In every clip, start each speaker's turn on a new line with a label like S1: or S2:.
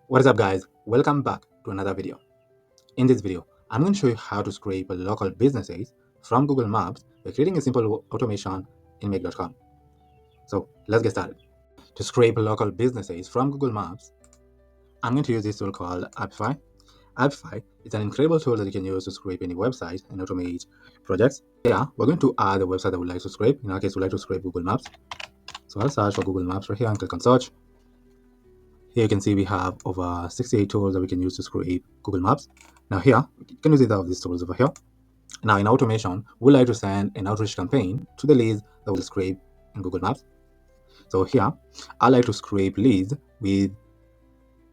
S1: What is up, guys? Welcome back to another video. In this video, I'm going to show you how to scrape local businesses from Google Maps by creating a simple automation in make.com. So let's get started. To scrape local businesses from Google Maps, I'm going to use this tool called Apify. Apify is an incredible tool that you can use to scrape any website and automate projects. Yeah, we're going to add a website that we'd like to scrape. In our case, we'd like to scrape Google Maps. So I'll search for Google Maps right here and click on search. Here you can see we have over 68 tools that we can use to scrape Google Maps. Now here, you can use either of these tools over here. Now in automation, we like to send an outreach campaign to the leads that will scrape in Google Maps. So here, I like to scrape leads with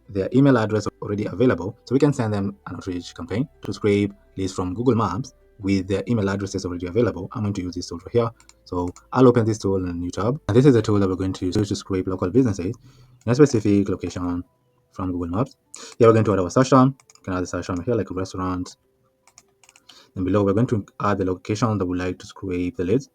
S1: their email address already available. So we can send them an outreach campaign to scrape leads from Google Maps with their email addresses already available. I'm going to use this tool right here. So I'll open this tool in a new tab. And this is the tool that we're going to use to scrape local businesses in a specific location from Google Maps. Here we're going to add our search term. You can add the search term here like restaurant. Then below we're going to add the location that we like to scrape the leads.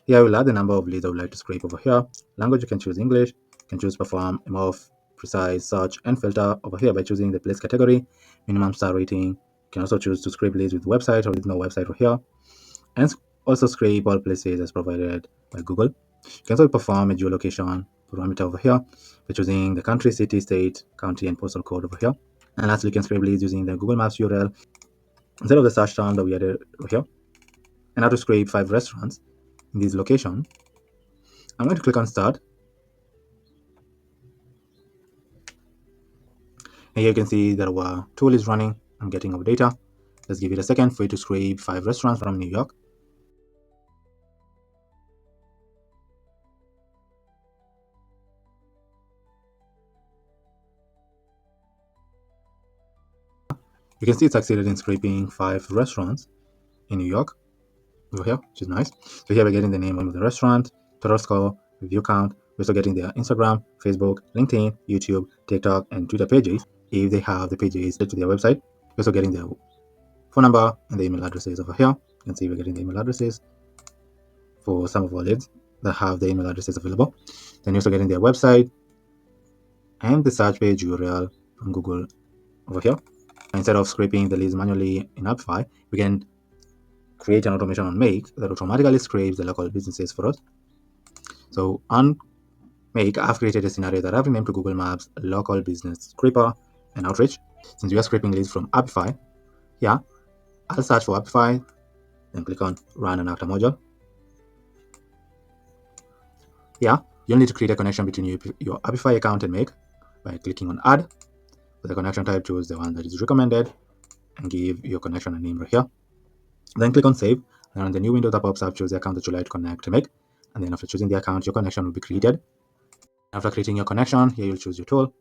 S1: Here we'll add the number of leads I would like to scrape over here. Language, you can choose English. You can choose perform, morph, precise, search, and filter over here by choosing the place category, minimum star rating. You can also choose to scrape leads with website or with no website over here. And also scrape all places as provided by Google. You can also perform a geolocation parameter over here by choosing the country, city, state, county, and postal code over here. And lastly, you can scrape leads using the Google Maps URL instead of the search term that we added over here. And how to scrape 5 restaurants in this location. I'm going to click on start. And here you can see that our tool is running. I'm getting our data. Let's give it a second for it to scrape 5 restaurants from New York. You can see it succeeded in scraping 5 restaurants in New York over here, which is nice. So here we're getting the name of the restaurant, total score, review count. We're also getting their Instagram, Facebook, LinkedIn, YouTube, TikTok, and Twitter pages if they have the pages to their website. We're also getting their phone number and the email addresses over here. You can see we're getting the email addresses for some of our leads that have the email addresses available. Then you're also getting their website and the search page URL from Google over here. Instead of scraping the leads manually in Apify, we can create an automation on Make that automatically scrapes the local businesses for us. So on Make, I've created a scenario that I've renamed to Google Maps Local Business Scraper and Outreach. Since we are scraping leads from Apify, yeah, I'll search for Apify, then click on Run an Actor module. Yeah, you'll need to create a connection between your Apify account and Make by clicking on Add. For the connection type, choose the one that is recommended and give your connection a name right here. Then click on Save. And on the new window that pops up, choose the account that you like to connect to Make. And then after choosing the account, your connection will be created. After creating your connection, here you'll choose your tool.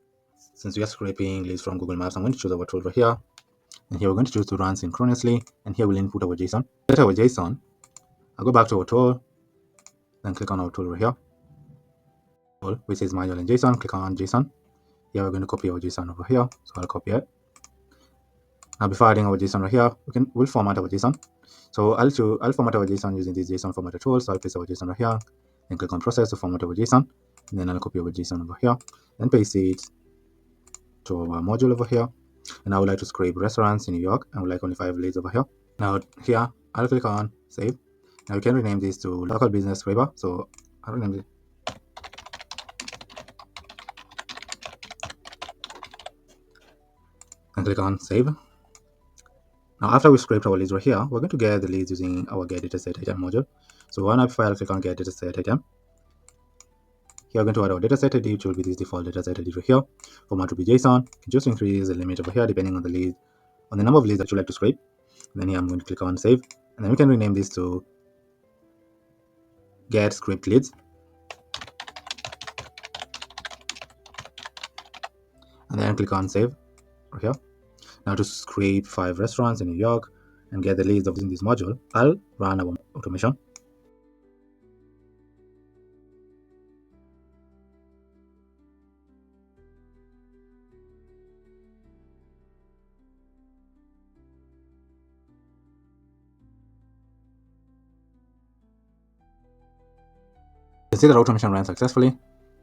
S1: Since we are scraping leads from Google Maps, I'm going to choose our tool right here. And here we're going to choose to run synchronously. And here we'll input our JSON. Get our JSON. I'll go back to our tool. Then click on our tool right here. Which is manual and JSON. Click on JSON. Here we're going to copy our JSON over here. So I'll copy it. Now before adding our JSON right here, we'll format our JSON. So I'll format our JSON using this JSON formatter tool. So I'll place our JSON right here. Then click on process to format our JSON. And then I'll copy our JSON over here. Then paste it to our module over here. And I would like to scrape restaurants in New York. I would like only 5 leads over here. Now here, I'll click on save. Now you can rename this to local business scraper. So I'll rename it. And click on save. Now after we scraped our leads right here, we're going to get the leads using our get dataset item module. So on Apify, I'll click on get dataset item. Here we're going to add our dataset ID, which will be this default dataset ID right here. Format will be JSON. You can just increase the limit over here depending on the number of leads that you like to scrape. And then here I'm going to click on save. And then we can rename this to get scraped leads. And then click on save right here. Now to scrape 5 restaurants in New York and get the leads of using this module, I'll run our automation. You can see that automation ran successfully.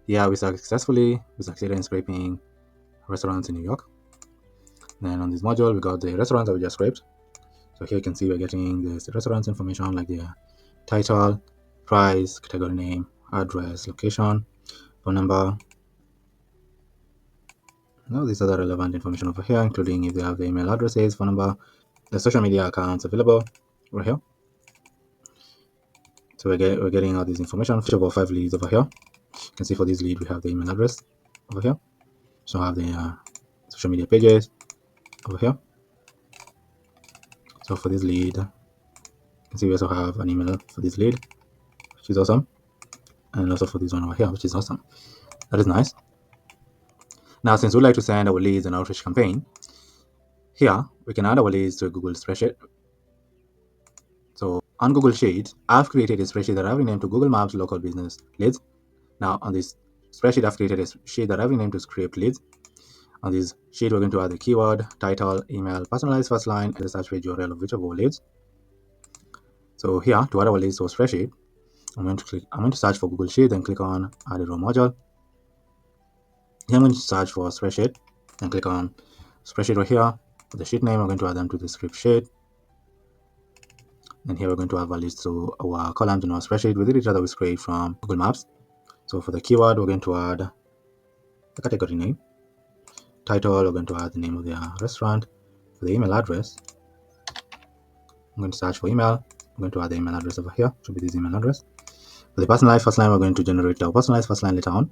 S1: Yeah, we succeeded in scraping restaurants in New York. Then on this module, we got the restaurants that we just scraped. So here you can see we're getting this restaurants information like their title, price, category name, address, location, phone number. Now these are the relevant information over here, including if they have the email addresses, phone number, the social media accounts available right here. So we're getting all this information for about 5 leads over here. You can see for this lead we have the email address over here. So I have the social media pages over here. So for this lead, you can see we also have an email for this lead, which is awesome. And also for this one over here, which is awesome. That is nice. Now, since we like to send our leads an outreach campaign, here we can add our leads to a Google spreadsheet. So on Google Sheets, I've created a spreadsheet that I've renamed to Google Maps Local Business Leads. Now on this spreadsheet, I've created a sheet that I've renamed to Script Leads. On this sheet, we're going to add the keyword, title, email, personalized first line, and the search page URL of which of our leads. So here, to add our leads to a spreadsheet, I'm going to search for Google Sheets and click on Add a Row module. Here I'm going to search for spreadsheet and click on spreadsheet right here. For the sheet name, I'm going to add them to the script sheet. And here we're going to add values to our columns in our spreadsheet with the data that we scraped from Google Maps. So for the keyword, we're going to add the category name. Title, we're going to add the name of the restaurant. For the email address, I'm going to search for email. I'm going to add the email address over here. It should be this email address. For the personalized first line, we're going to generate our personalized first line later on.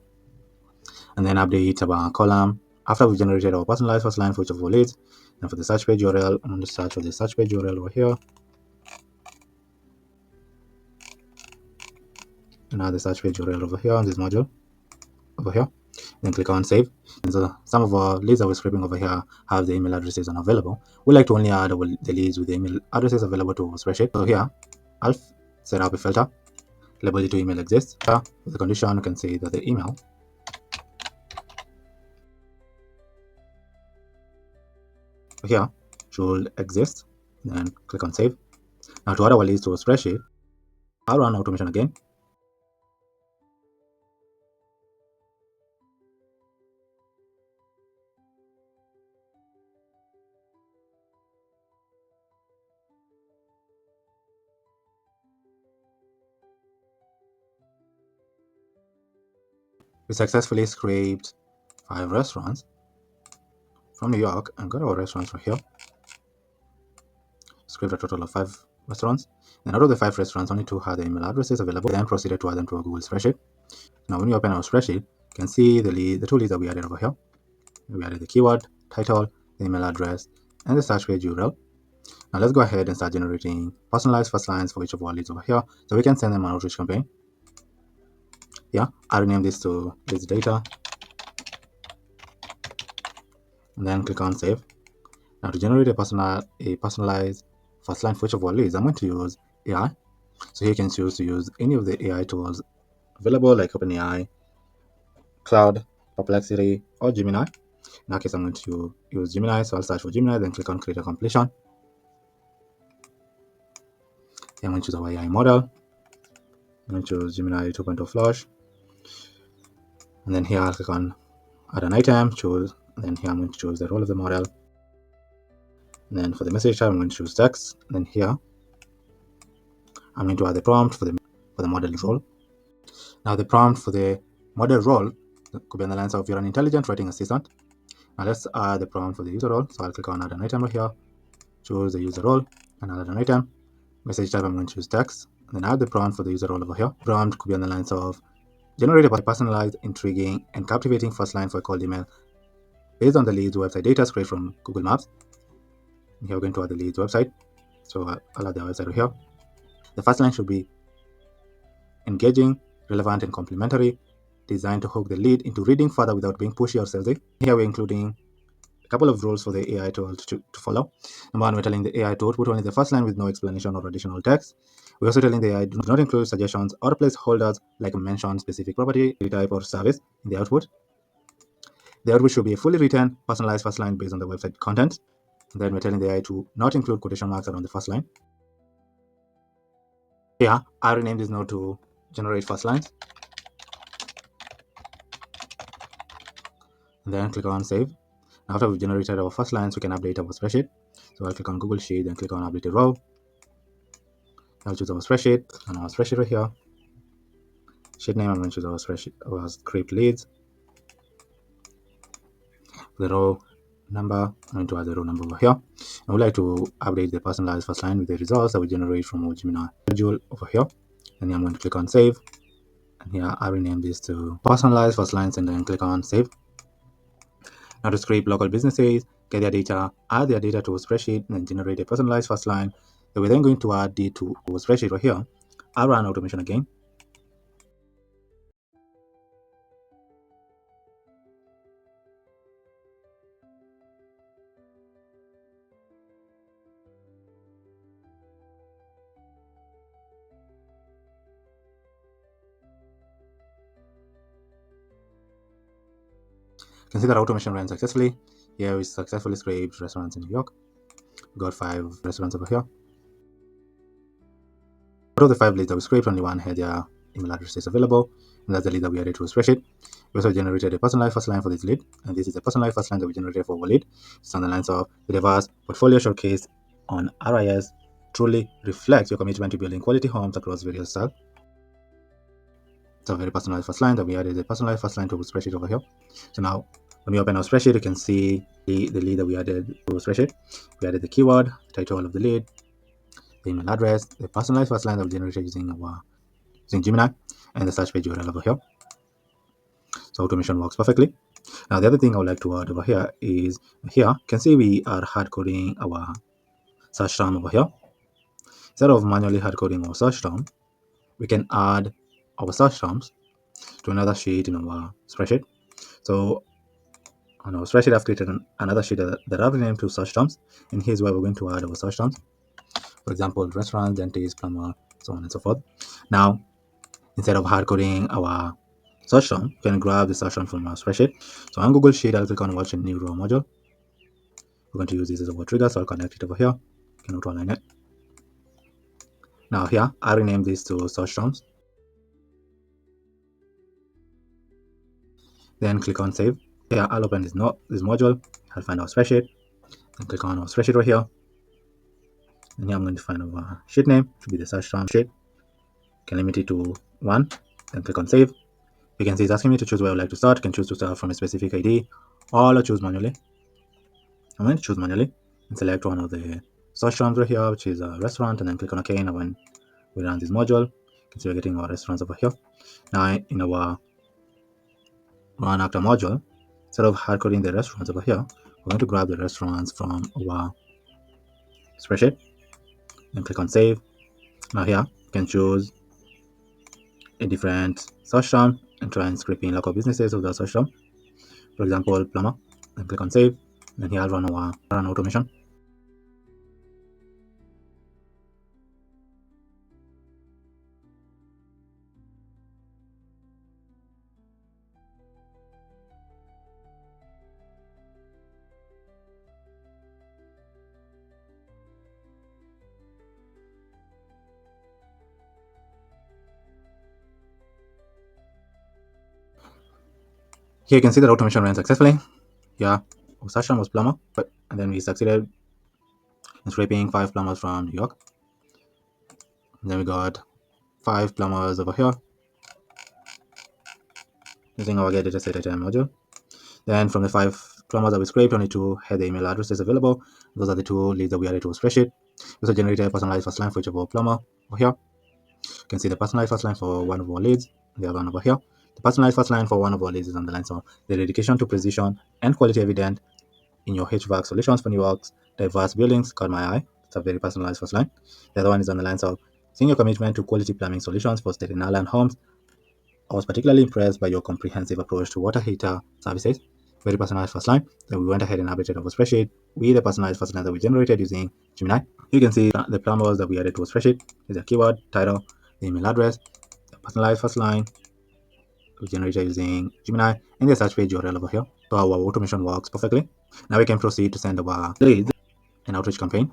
S1: And then update our column after we generated our personalized first line for each of our leads. And for the search page URL, I'm going to search for the search page URL over here. And add the search page URL over here on this module over here. Then click on save. And so some of our leads that we're scraping over here have the email addresses unavailable. We like to only add the leads with the email addresses available to our spreadsheet. So here, I'll set up a filter, label it to email exists. Here, with the condition, you can say that the email here should exist. Then click on save. Now to add our leads to a spreadsheet, I'll run automation again. We successfully scraped 5 restaurants from New York and got our restaurants right here. Scraped a total of 5 restaurants. And out of the 5 restaurants, only 2 had the email addresses available. We then proceeded to add them to our Google spreadsheet. Now when you open our spreadsheet, you can see the 2 leads that we added over here. We added the keyword, title, the email address, and the search page URL. Now let's go ahead and start generating personalized first lines for each of our leads over here, so we can send them an outreach campaign. Yeah, I'll rename this to leads data, and then click on save. Now to generate a personalized first line for each of our leads, I'm going to use AI. So here you can choose to use any of the AI tools available, like OpenAI, Cloud, Perplexity, or Gemini. In our case, I'm going to use Gemini, so I'll search for Gemini, then click on create a completion. Then I'm going to choose our AI model. I'm going to choose Gemini 2.0 Flash. And then here I'll click on add an item, choose, and then here I'm going to choose the role of the model. And then for the message type, I'm going to choose text. And then here I'm going to add the prompt for the model role. Now the prompt for the model role could be on the lines of you're an intelligent writing assistant. Now let's add the prompt for the user role. So I'll click on add an item right here, choose the user role, and add an item. Message type, I'm going to choose text, and then add the prompt for the user role over here. Prompt could be on the lines of generate a personalized, intriguing, and captivating first line for a cold email based on the leads website data scraped from Google Maps. And here we're going to add the leads website. So I'll add the website over here. The first line should be engaging, relevant, and complimentary, designed to hook the lead into reading further without being pushy or salesy. Here we're including a couple of rules for the AI tool to follow. Number 1, we're telling the AI to put only the first line with no explanation or additional text. We're also telling the AI do not include suggestions or placeholders like mention specific property, type, or service in the output. The output should be a fully written, personalized first line based on the website content. And then we're telling the AI to not include quotation marks around the first line. Here, I renamed this node to generate first lines. And then click on save. Now, after we've generated our first lines, we can update our spreadsheet. So I'll click on Google Sheet, then click on Update a Row. I'll choose our spreadsheet, and our spreadsheet right here. Sheet name, I'm going to choose our spreadsheet, our script leads. The row number, I'm going to add the row number over here. I would like to update the personalized first line with the results that we generate from our Gemini schedule over here. And then I'm going to click on Save. And here I rename this to personalized first lines, and then click on Save. Now to scrape local businesses, get their data, add their data to a spreadsheet, and then generate a personalized first line that we're then going to add it to our spreadsheet right here. I'll run automation again. You can see that automation ran successfully. Here we successfully scraped restaurants in New York. We got 5 restaurants over here. Out of the 5 leads that we scraped, only one had their email addresses available, and that's the lead that we added to a spreadsheet. We also generated a personalized first line for this lead, and this is the personalized first line that we generated for our lead. It's on the lines of the diverse portfolio showcase on RIS truly reflects your commitment to building quality homes across various styles. It's a very personalized first line that we added a personalized first line to a spreadsheet over here. So now when we open our spreadsheet, you can see the lead that we added to a spreadsheet. We added the keyword, the title of the lead, the email address, the personalized first line that we generated using Gemini, and the search page URL over here. So automation works perfectly. Now the other thing I would like to add over here is here you can see we are hard coding our search term over here. Instead of manually hard coding our search term, we can add our search terms to another sheet in our spreadsheet. So on our spreadsheet, I've created another sheet that I've renamed to search terms, and here's where we're going to add our search terms. For example, restaurant, dentist, plumber, so on and so forth. Now, instead of hard coding our search term, you can grab the search term from our spreadsheet. So on Google Sheet, I'll click on Watch a New Row module. We're going to use this as our trigger, so I'll connect it over here. You can auto-align it. Now here, I rename this to search terms. Then click on Save. Here, I'll open this module. I'll find our spreadsheet. And click on our spreadsheet right here. And here I'm going to find our sheet name, to be the search term sheet. You can limit it to 1. Then click on Save. You can see it's asking me to choose where I would like to start. You can choose to start from a specific ID, or I'll choose manually. I'm going to choose manually and select one of the search terms right here, which is a restaurant, and then click on OK. Now when we run this module, you can see we're getting our restaurants over here. Now in our run after module, instead of hard coding the restaurants over here, we're going to grab the restaurants from our spreadsheet and click on Save. Now here you can choose a different search term and try and scrape in local businesses of the search term. For example, plumber, and click on Save. And here I'll run automation. Here you can see that automation ran successfully. Yeah, our search term was plumber, and then we succeeded in scraping 5 plumbers from New York. And then we got 5 plumbers over here using our get data set item module. Then from the 5 plumbers that we scraped, only 2 had the email addresses available. Those are the 2 leads that we added to a spreadsheet. We also generated a personalized first line for each of our plumber over here. You can see the personalized first line for one of our leads. The other one over here. The personalized first line for one of our leads is on the lines of the dedication to precision and quality evident in your HVAC solutions for New York's diverse buildings caught my eye. It's a very personalized first line. The other one is on the lines of seeing your commitment to quality plumbing solutions for Staten Island homes. I was particularly impressed by your comprehensive approach to water heater services. Very personalized first line. Then we went ahead and updated our spreadsheet with the personalized first line that we generated using Gemini. You can see the plumbers that we added to a spreadsheet. Is a keyword, title, the email address, the personalized first line we generated using Gemini, and the search page URL over here. So our automation works perfectly. Now we can proceed to send our leads an outreach campaign.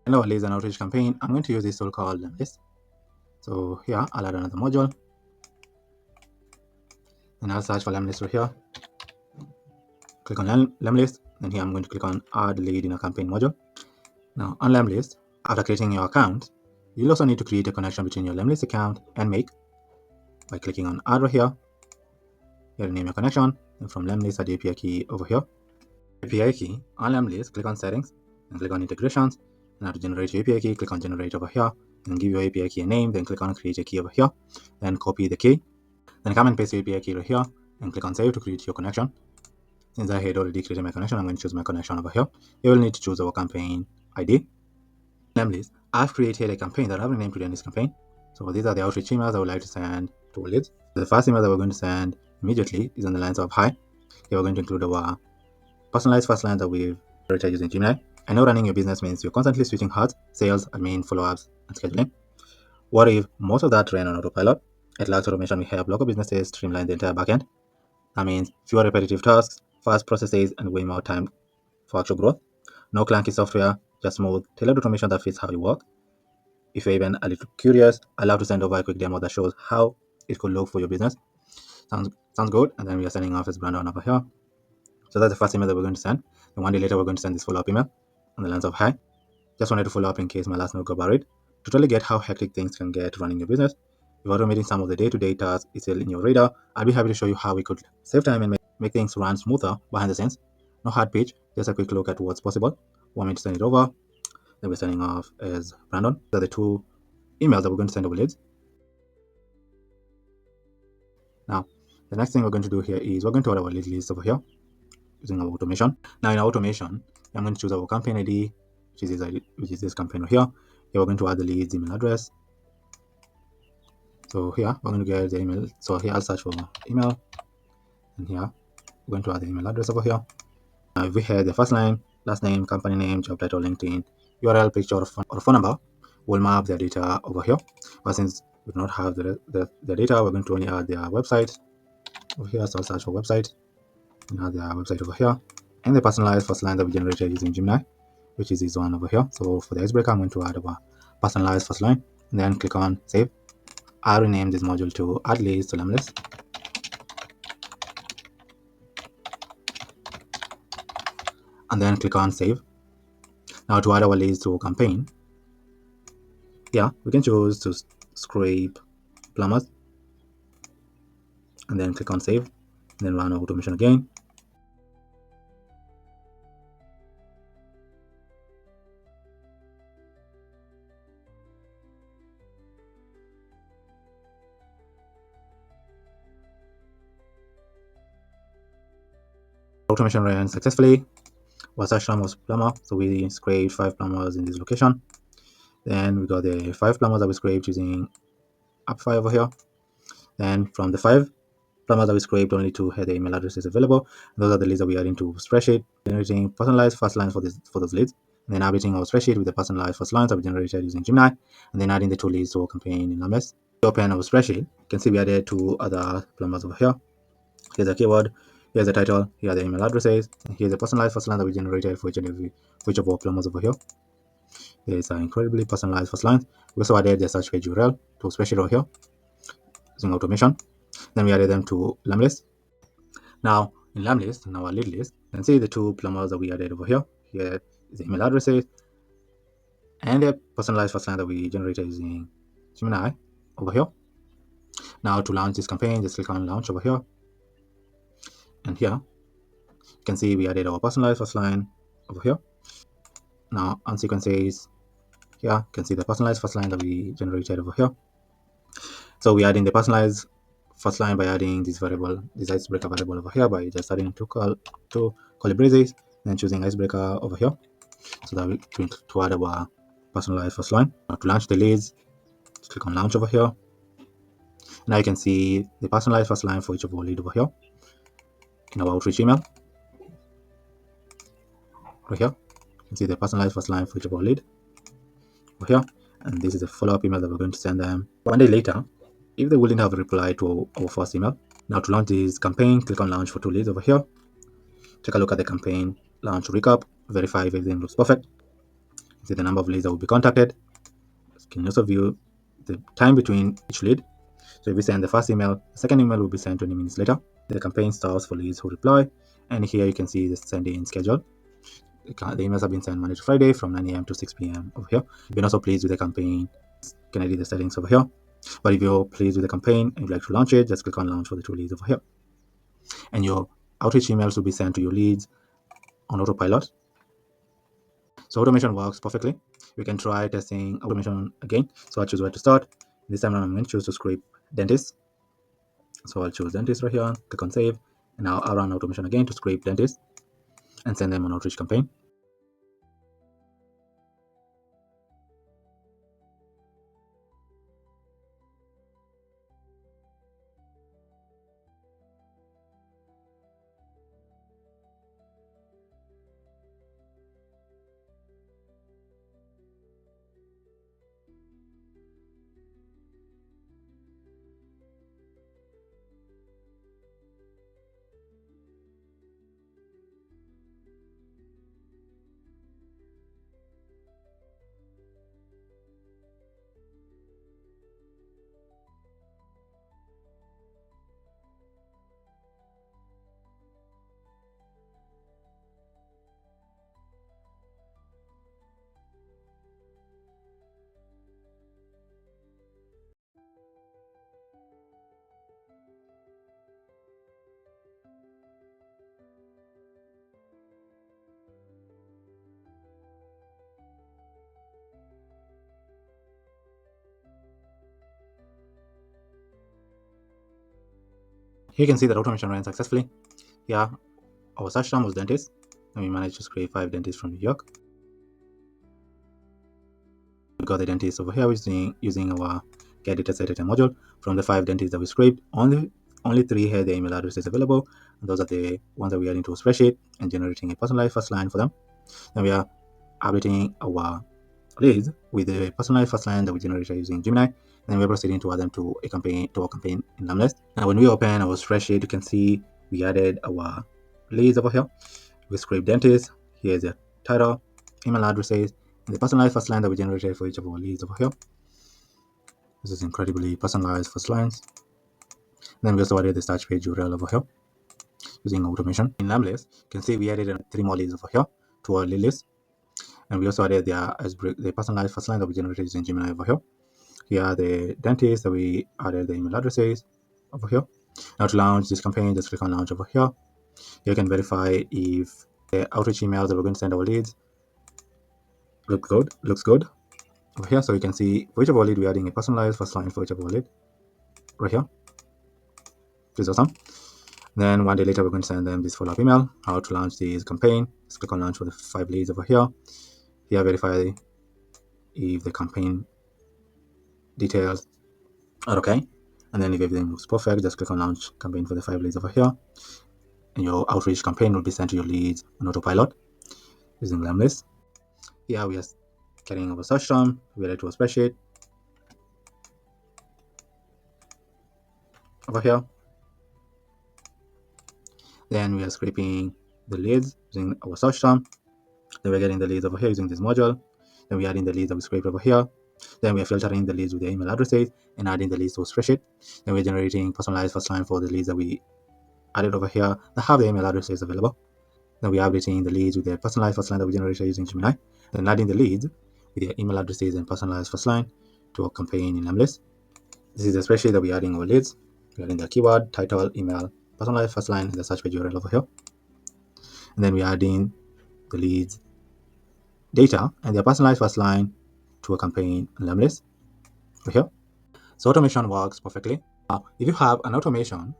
S1: And our leads and outreach campaign, I'm going to use this tool called list. So here I'll add another module. And I'll search for list right here. Click on list. Then here I'm going to click on add lead in a campaign module. Now on Lemlist, after creating your account, you'll also need to create a connection between your Lemlist account and Make by clicking on add right here. Here name your connection, and from Lemlist add the API key over here. API key on Lemlist, click on settings and click on integrations. Now to generate your API key, click on generate over here and give your API key a name, then click on create a key over here, then copy the key, then come and paste your API key right here and click on save to create your connection. Since I had already created my connection, I'm going to choose my connection over here. You will need to choose our campaign ID. Lemlist, I've created a campaign that I've renamed to this campaign. So these are the outreach emails I would like to send to leads. The first email that we're going to send immediately is on the lines of hi. Here we're going to include our personalized first line that we've created using Gemini. I know running your business means you're constantly switching hats, sales, admin, follow-ups, and scheduling. What if most of that ran on autopilot? At Large Automation, we help local businesses streamline the entire backend. That means fewer repetitive tasks, fast processes, and way more time for actual growth. No clunky software, just smooth, tailored automation that fits how you work. If you're even a little curious, I'd love to send over a quick demo that shows how it could look for your business. Sounds good. And then we are sending off as Brandon over here. So that's the first email that we're going to send. And 1 day later, we're going to send this follow-up email on the lines of hi. Just wanted to follow up in case my last note got buried. To totally get how hectic things can get running your business, if automating some of the day-to-day tasks is still in your radar, I'll be happy to show you how we could save time and make things run smoother behind the scenes. No hard pitch, just a quick look at what's possible. Want me to send it over? Then we're sending off as Brandon. These are the two emails that we're going to send over leads. Now, the next thing we're going to do here is we're going to add our lead list over here using our automation. Now in our automation, I'm going to choose our campaign ID, which is this campaign over here. Here we're going to add the lead's email address. So here we're going to get the email. So here I'll search for email, and here we're going to add the email address over here. Now if we have the first line, last name, company name, job title, LinkedIn, URL, picture, or phone number, we'll map their data over here. But since we do not have the data, we're going to only add their website over here. So I'll search for website and add their website over here, and the personalized first line that we generated using Gemini, which is this one over here. So for the icebreaker, I'm going to add our personalized first line and then click on save. I'll rename this module to add leads to Lemlist. And then click on save. Now to add our leads to a campaign, yeah, we can choose to scrape plumbers and then click on save and then run our automation again. Automation ran successfully. Our search term was plumber, so we scraped 5 plumbers in this location. Then we got the 5 plumbers that we scraped using Apify over here. Then from the 5 plumbers that we scraped, only 2 had the email addresses available. Those are the leads that we add into spreadsheet, generating personalized first lines for those leads, and then updating our spreadsheet with the personalized first lines that we generated using Gemini, and then adding the 2 leads to our campaign in Lemlist. Open our spreadsheet, you can see we added 2 other plumbers over here. Here's the keyword, here's the title, here are the email addresses, and here's the personalized first line that we generated for each of our plumbers over here. There's an incredibly personalized first line. We also added the search page URL to spreadsheet over here using automation. Then we added them to Lemlist. Now in Lemlist, in our lead list, you can see the 2 plumbers that we added over here. Here is the email addresses and the personalized first line that we generated using Gemini over here. Now to launch this campaign, just click on launch over here. And here you can see we added our personalized first line over here. Now on sequences, here you can see the personalized first line that we generated over here. So we add in the personalized first line by adding this variable, this icebreaker variable over here, by just adding two curly braces, then choosing icebreaker over here, so that we to add our personalized first line. Now to launch the leads, just click on launch over here. Now you can see the personalized first line for each of our lead over here in our outreach email. Right here, you can see the personalized first line for each of our lead over here, and this is a follow-up email that we're going to send them 1 day later if they wouldn't have replied to our first email. Now to launch this campaign, click on launch for 2 leads over here. Take a look at the campaign launch recap, verify if everything looks perfect. See the number of leads that will be contacted. You can also view the time between each lead. So if we send the first email, the second email will be sent 20 minutes later. The campaign stops for leads who reply, and here you can see the sending schedule. The emails have been sent Monday to Friday from 9 a.m. to 6 p.m. over here. If you're not so pleased with the campaign, can edit the settings over here. But if you're pleased with the campaign and you'd like to launch it, just click on launch for the 2 leads over here. And your outreach emails will be sent to your leads on Autopilot. So automation works perfectly. We can try testing automation again. So I'll choose where to start. This time I'm going to choose to scrape dentist. So I'll choose dentist right here, click on save. And now I'll run automation again to scrape dentist and send them an outreach campaign. Here you can see that automation ran successfully. Here, our search term was dentist, and we managed to scrape 5 dentists from New York. We got the dentist over here using our get data set data module. From the 5 dentists that we scraped, only 3 had their email addresses available, and those are the ones that we are into a spreadsheet and generating a personalized first line for them. Then we are updating our leads with the personalized first line that we generated using Gemini. Then we're proceeding to add them to our campaign in Lamless. Now when we open our spreadsheet, you can see we added our leads over here. We scraped dentist. Here's their title, email addresses, and the personalized first line that we generated for each of our leads over here. This is incredibly personalized first lines. Then we also added the search page URL over here using automation. In Lamless, you can see we added 3 more leads over here to our lead list. And we also added the personalized first line that we generated using Gemini over here. Here are the dentists that we added the email addresses over here. Now to launch this campaign, just click on launch over here. You can verify if the outreach emails that we're going to send our leads looks good over here. So you can see for each of our lead, we're adding a personalized first line for each of our lead right here. This is awesome. Then 1 day later, we're going to send them this follow-up email, how to launch this campaign. Just click on launch for the 5 leads over here. Here, verify if the campaign details are okay. And then if everything looks perfect, just click on launch campaign for the 5 leads over here. And your outreach campaign will be sent to your leads on Autopilot using Lamless. Here we are getting our search term. We add it to a spreadsheet over here. Then we are scraping the leads using our search term. Then we're getting the leads over here using this module. Then we're adding the leads that we scraped over here. Then we're filtering the leads with their email addresses and adding the leads to a spreadsheet. Then we're generating personalized first line for the leads that we added over here that have the email addresses available. Then we're updating the leads with their personalized first line that we generated using Gemini. Then adding the leads with their email addresses and personalized first line to our campaign in Lamless. This is the spreadsheet that we're adding our leads. We're adding the keyword, title, email, personalized first line, and the search page URL over here. And then we're adding the leads data and their personalized first line to a campaign in Lamless over here. So automation works perfectly. Now, if you have an automation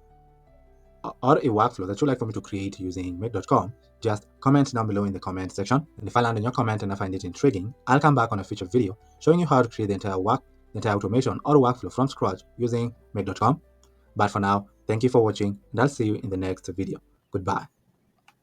S1: or a workflow that you'd like for me to create using make.com, just comment down below in the comment section. And if I land on your comment and I find it intriguing, I'll come back on a future video showing you how to create the entire automation or workflow from scratch using make.com. But for now, thank you for watching, and I'll see you in the next video. Goodbye.